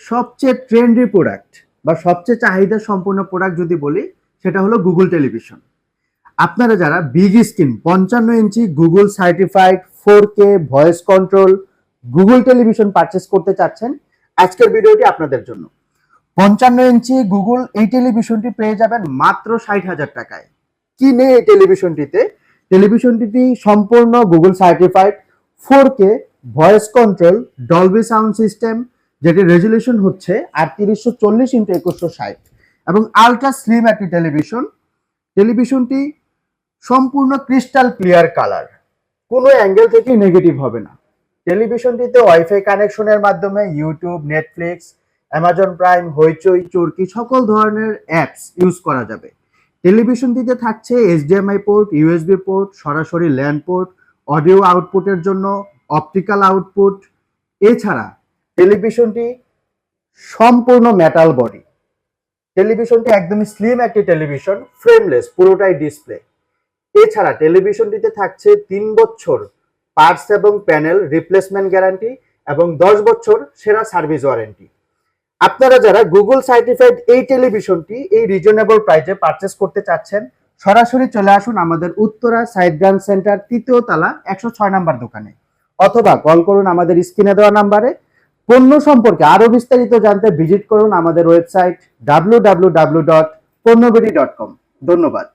সবচেয়ে trendy product বা সবচেয়ে চাহিদা সম্পন্ন প্রোডাক্ট যদি বলি সেটা হলো গুগল টেলিভিশন। আপনারা যারা big screen 55 inch Google certified 4K voice control Google television purchase করতে চাচ্ছেন, আজকের ভিডিওটি আপনাদের জন্য। 55 ইঞ্চি গুগল এই টেলিভিশনটি পেয়ে যাবেন মাত্র 60,000 টাকায়। কি নেই এই টেলিভিশনটিতে? টেলিভিশনটি সম্পূর্ণ Google certified 4K voice control Dolby sound system, যেটির রেজুলেশন হচ্ছে 3840x2160 এবং আলট্রা স্লিম একটি টেলিভিশনটি সম্পূর্ণ ক্রিস্টাল ক্লিয়ার কালার, কোনো অ্যাঙ্গেল থেকে নেগেটিভ হবে না। টেলিভিশনটিতে ওয়াইফাই কানেকশনের মাধ্যমে ইউটিউব, নেটফ্লিক্স, অ্যামাজন প্রাইম, হইচই, চরকি সকল ধরনের অ্যাপস ইউজ করা যাবে। টেলিভিশনটিতে থাকছে এইচডিএমআই পোর্ট, ইউএসবি পোর্ট, সরাসরি ল্যান পোর্ট, অডিও আউটপুটের জন্য অপটিক্যাল আউটপুট। এছাড়া টেলিভিশনটি সম্পূর্ণ মেটাল বডি। টেলিভিশনটি একদমই স্লিম একটি টেলিভিশন, ফ্রেমলেস, পুরোটাই ডিসপ্লে। এছাড়া টেলিভিশনটিতে থাকছে 3 বছর পার্টস এবং প্যানেল রিপ্লেসমেন্ট গ্যারান্টি এবং 10 বছর সেরা সার্ভিস ওয়ারেন্টি। আপনারা যারা গুগল সার্টিফাইড এই টেলিভিশনটি এই রিজনেবল প্রাইসে পারচেস করতে চাচ্ছেন, সরাসরি চলে আসুন আমাদের উত্তরা সাইডগ্রাম সেন্টার 3য় তলা 106 নম্বর দোকানে, অথবা কল করুন আমাদের স্ক্রিনে দেওয়া নাম্বারে। পণ্য সম্পর্কে আরো বিস্তারিত জানতে ভিজিট করুন আমাদের ওয়েবসাইট www.ponnobedi.com। ধন্যবাদ।